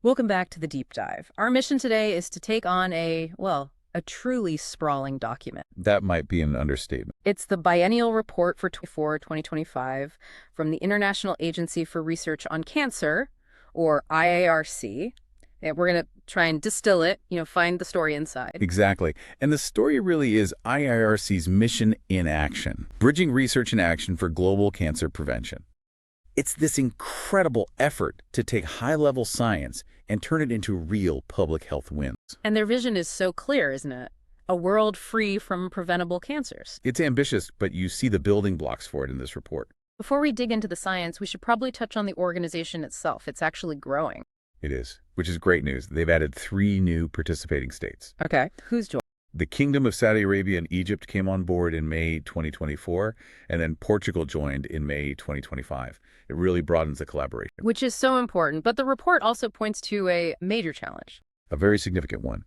Welcome back to the deep dive. Our mission today is to take on a truly sprawling document. That might be an understatement. It's the biennial report for 2025 from the International Agency for Research on Cancer, or IARC. And we're going to try and distill it, find the story inside. Exactly. And the story really is IARC's mission in action, bridging research and action for global cancer prevention. It's this incredible effort to take high-level science and turn it into real public health wins. And their vision is so clear, isn't it? A world free from preventable cancers. It's ambitious, but you see the building blocks for it in this report. Before we dig into the science, we should probably touch on the organization itself. It's actually growing. It is, which is great news. They've added 3 new participating states. Okay. Who's joined? The Kingdom of Saudi Arabia and Egypt came on board in May 2024, and then Portugal joined in May 2025. It really broadens the collaboration. Which is so important, but the report also points to a major challenge. A very significant one.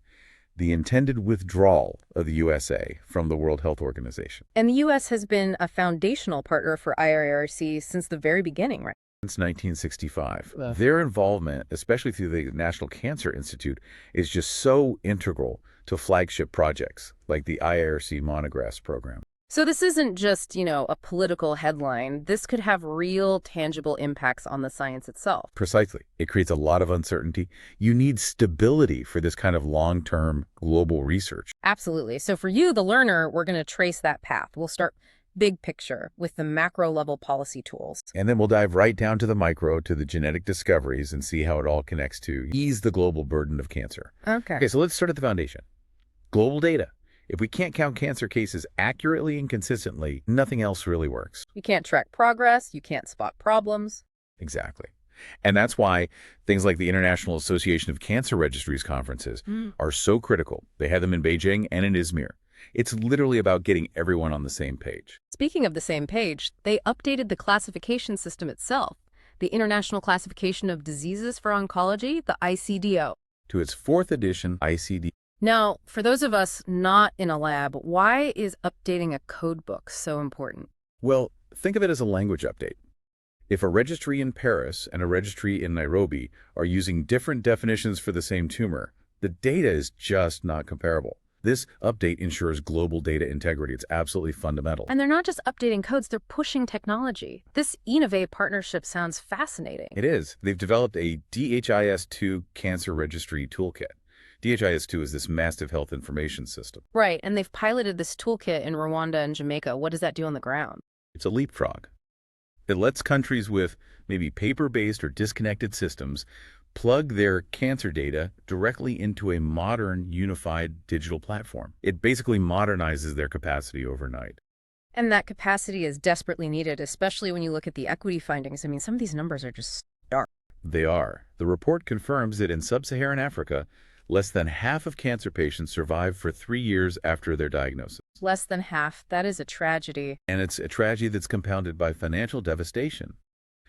The intended withdrawal of the USA from the World Health Organization. And the U.S. has been a foundational partner for IARC since the very beginning, right? Since 1965. Their involvement, especially through the National Cancer Institute, is just so integral to flagship projects like the IARC Monographs program. So this isn't just, a political headline. This could have real, tangible impacts on the science itself. Precisely. It creates a lot of uncertainty. You need stability for this kind of long-term global research. Absolutely. So for you, the learner, we're going to trace that path. We'll start big picture with the macro-level policy tools. And then we'll dive right down to the micro, to the genetic discoveries, and see how it all connects to ease the global burden of cancer. Okay, So let's start at the foundation. Global data. If we can't count cancer cases accurately and consistently, nothing else really works. You can't track progress. You can't spot problems. Exactly. And that's why things like the International Association of Cancer Registries conferences are so critical. They had them in Beijing and in Izmir. It's literally about getting everyone on the same page. Speaking of the same page, they updated the classification system itself, the International Classification of Diseases for Oncology, the ICDO. To its 4th edition, ICD. Now, for those of us not in a lab, why is updating a code book so important? Well, think of it as a language update. If a registry in Paris and a registry in Nairobi are using different definitions for the same tumor, the data is just not comparable. This update ensures global data integrity. It's absolutely fundamental. And they're not just updating codes, they're pushing technology. This Innovate partnership sounds fascinating. It is. They've developed a DHIS2 cancer registry toolkit. DHIS2 is this massive health information system. Right, and they've piloted this toolkit in Rwanda and Jamaica. What does that do on the ground? It's a leapfrog. It lets countries with maybe paper-based or disconnected systems plug their cancer data directly into a modern, unified digital platform. It basically modernizes their capacity overnight. And that capacity is desperately needed, especially when you look at the equity findings. I mean, some of these numbers are just stark. They are. The report confirms that in sub-Saharan Africa, less than half of cancer patients survive for 3 years after their diagnosis. Less than half. That is a tragedy. And it's a tragedy that's compounded by financial devastation.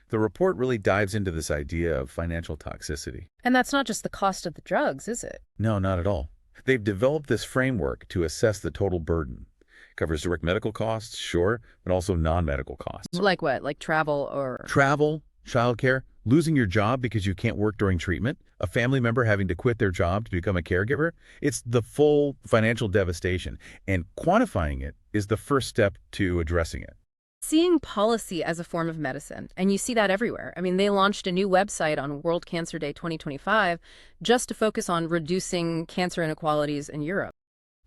The report really dives into this idea of financial toxicity. And that's not just the cost of the drugs, is it? No, not at all. They've developed this framework to assess the total burden. It covers direct medical costs, sure, but also non-medical costs. Like what? Like travel or... Travel, childcare, losing your job because you can't work during treatment, a family member having to quit their job to become a caregiver. It's the full financial devastation, and quantifying it is the first step to addressing it. Seeing policy as a form of medicine, and you see that everywhere. I mean, they launched a new website on World Cancer Day 2025 just to focus on reducing cancer inequalities in Europe.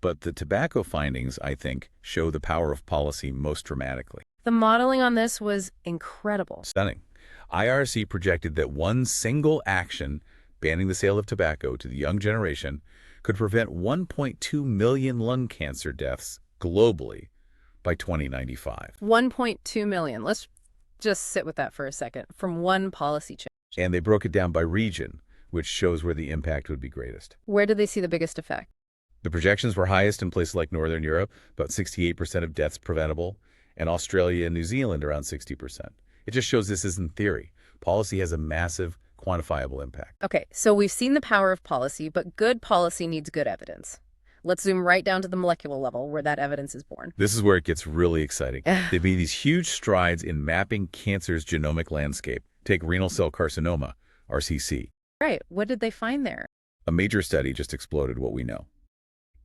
But the tobacco findings, I think, show the power of policy most dramatically. The modeling on this was incredible. Stunning. IRC projected that one single action, banning the sale of tobacco to the young generation, could prevent 1.2 million lung cancer deaths globally by 2095. 1.2 million. Let's just sit with that for a second. From one policy change. And they broke it down by region, which shows where the impact would be greatest. Where did they see the biggest effect? The projections were highest in places like Northern Europe, about 68% of deaths preventable, and Australia and New Zealand around 60%. It just shows this isn't theory. Policy has a massive, quantifiable impact. Okay, so we've seen the power of policy, but good policy needs good evidence. Let's zoom right down to the molecular level where that evidence is born. This is where it gets really exciting. They've made these huge strides in mapping cancer's genomic landscape. Take renal cell carcinoma, RCC. Right. What did they find there? A major study just exploded what we know.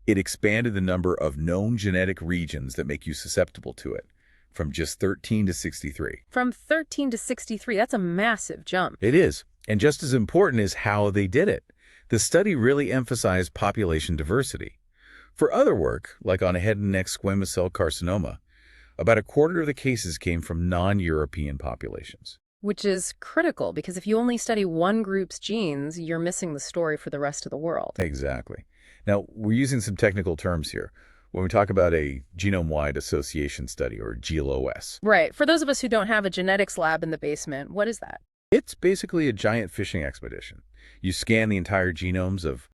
It expanded the number of known genetic regions that make you susceptible to it from just 13 to 63. From 13 to 63, that's a massive jump. It is. And just as important is how they did it. The study really emphasized population diversity. For other work, like on head and neck squamous cell carcinoma, about a quarter of the cases came from non-European populations. Which is critical because if you only study one group's genes, you're missing the story for the rest of the world. Exactly. Now, we're using some technical terms here when we talk about a genome-wide association study, or GLOS. Right. For those of us who don't have a genetics lab in the basement, what is that? It's basically a giant fishing expedition. You scan the entire genomes of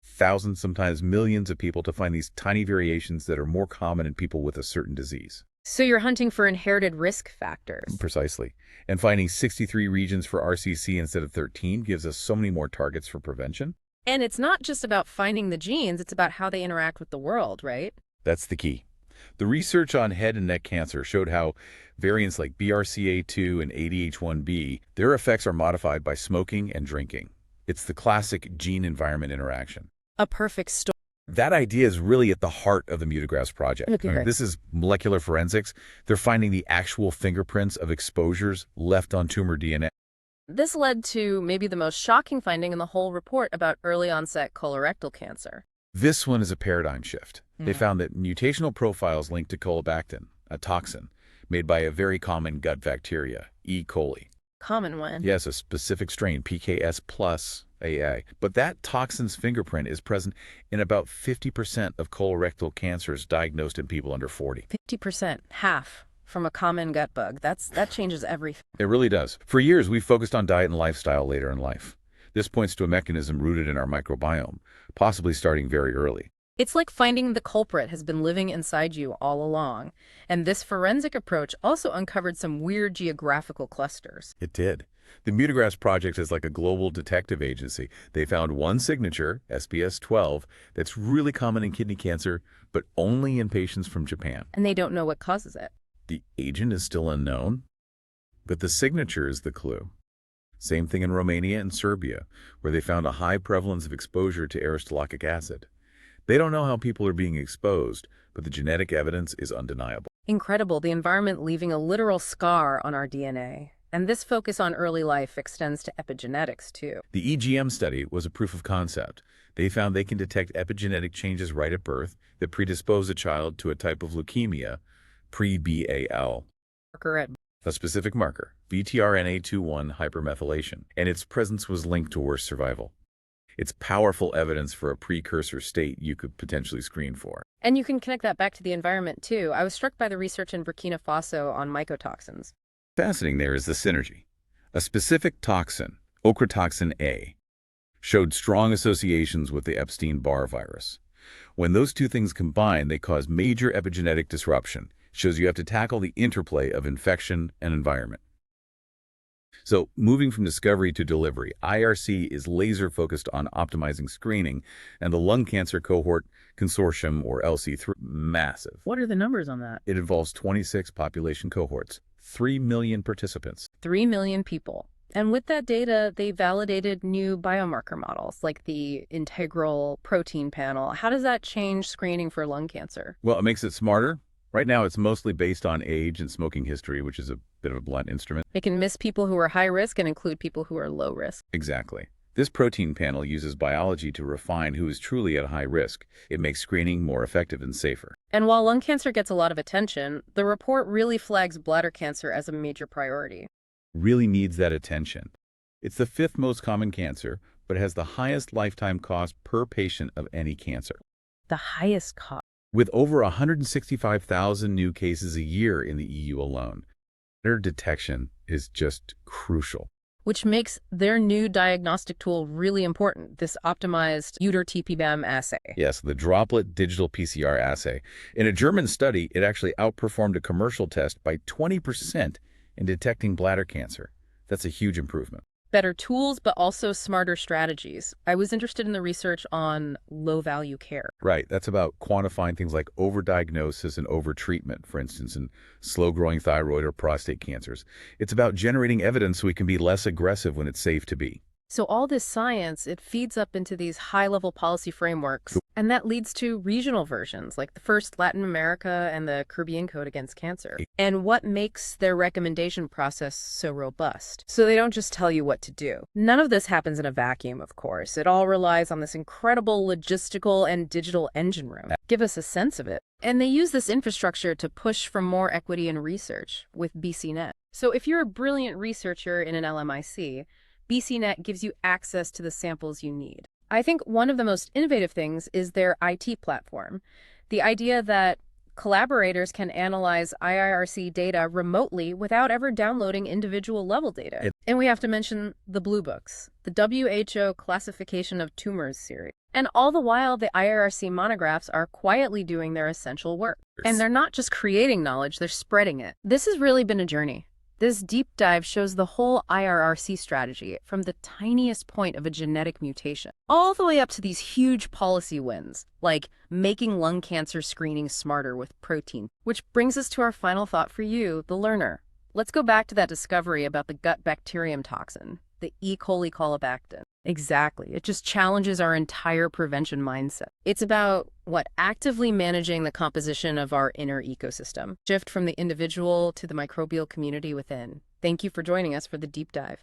thousands, sometimes millions of people to find these tiny variations that are more common in people with a certain disease. So you're hunting for inherited risk factors. Precisely. And finding 63 regions for RCC instead of 13 gives us so many more targets for prevention. And it's not just about finding the genes, it's about how they interact with the world, right? That's the key. The research on head and neck cancer showed how variants like BRCA2 and ADH1B, their effects are modified by smoking and drinking. It's the classic gene-environment interaction. A perfect storm. That idea is really at the heart of the Mutagraphs project. Okay. This is molecular forensics. They're finding the actual fingerprints of exposures left on tumor DNA. This led to maybe the most shocking finding in the whole report about early-onset colorectal cancer. This one is a paradigm shift. They found that mutational profiles linked to colobactin, a toxin made by a very common gut bacteria, E. coli. Common one. Yes, a specific strain, PKS plus AA. But that toxin's fingerprint is present in about 50% of colorectal cancers diagnosed in people under 40. 50%, half, from a common gut bug. That changes everything. It really does. For years, we've focused on diet and lifestyle later in life. This points to a mechanism rooted in our microbiome, possibly starting very early. It's like finding the culprit has been living inside you all along. And this forensic approach also uncovered some weird geographical clusters. It did. The Mutagraphs project is like a global detective agency. They found one signature, SPS12, that's really common in kidney cancer, but only in patients from Japan. And they don't know what causes it. The agent is still unknown, but the signature is the clue. Same thing in Romania and Serbia, where they found a high prevalence of exposure to aristolochic acid. They don't know how people are being exposed, but the genetic evidence is undeniable. Incredible, the environment leaving a literal scar on our DNA. And this focus on early life extends to epigenetics, too. The EGM study was a proof of concept. They found they can detect epigenetic changes right at birth that predispose a child to a type of leukemia, pre-BAL. A specific marker, VTRNA21 hypermethylation, and its presence was linked to worse survival. It's powerful evidence for a precursor state you could potentially screen for. And you can connect that back to the environment, too. I was struck by the research in Burkina Faso on mycotoxins. Fascinating there is the synergy. A specific toxin, ochratoxin A, showed strong associations with the Epstein-Barr virus. When those two things combine, they cause major epigenetic disruption. Shows you have to tackle the interplay of infection and environment. So, moving from discovery to delivery, IRC is laser-focused on optimizing screening, and the lung cancer cohort consortium, or LC3, massive. What are the numbers on that? It involves 26 population cohorts, 3 million participants. 3 million people. And with that data, they validated new biomarker models, like the integral protein panel. How does that change screening for lung cancer? Well, it makes it smarter. Right now, it's mostly based on age and smoking history, which is a bit of a blunt instrument. It can miss people who are high risk and include people who are low risk. Exactly. This protein panel uses biology to refine who is truly at high risk. It makes screening more effective and safer. And while lung cancer gets a lot of attention, the report really flags bladder cancer as a major priority. Really needs that attention. It's the 5th most common cancer, but it has the highest lifetime cost per patient of any cancer. The highest cost. With over 165,000 new cases a year in the EU alone, their detection is just crucial. Which makes their new diagnostic tool really important, this optimized uter-TPBAM assay. Yes, the droplet digital PCR assay. In a German study, it actually outperformed a commercial test by 20% in detecting bladder cancer. That's a huge improvement. Better tools, but also smarter strategies. I was interested in the research on low-value care. Right. That's about quantifying things like overdiagnosis and overtreatment, for instance, in slow-growing thyroid or prostate cancers. It's about generating evidence so we can be less aggressive when it's safe to be. So all this science, it feeds up into these high-level policy frameworks, and that leads to regional versions, like the first Latin America and the Caribbean Code Against Cancer. And what makes their recommendation process so robust? So they don't just tell you what to do. None of this happens in a vacuum, of course. It all relies on this incredible logistical and digital engine room. Give us a sense of it. And they use this infrastructure to push for more equity in research with BCNet. So if you're a brilliant researcher in an LMIC, BCNet gives you access to the samples you need. I think one of the most innovative things is their IT platform. The idea that collaborators can analyze IIRC data remotely without ever downloading individual level data. And we have to mention the Blue Books, the WHO Classification of Tumors series. And all the while, the IIRC monographs are quietly doing their essential work. And they're not just creating knowledge, they're spreading it. This has really been a journey. This deep dive shows the whole IRRC strategy from the tiniest point of a genetic mutation all the way up to these huge policy wins, like making lung cancer screening smarter with protein. Which brings us to our final thought for you, the learner. Let's go back to that discovery about the gut bacterium toxin, the E. coli colobactin. Exactly. It just challenges our entire prevention mindset. It's about, actively managing the composition of our inner ecosystem. Shift from the individual to the microbial community within. Thank you for joining us for the deep dive.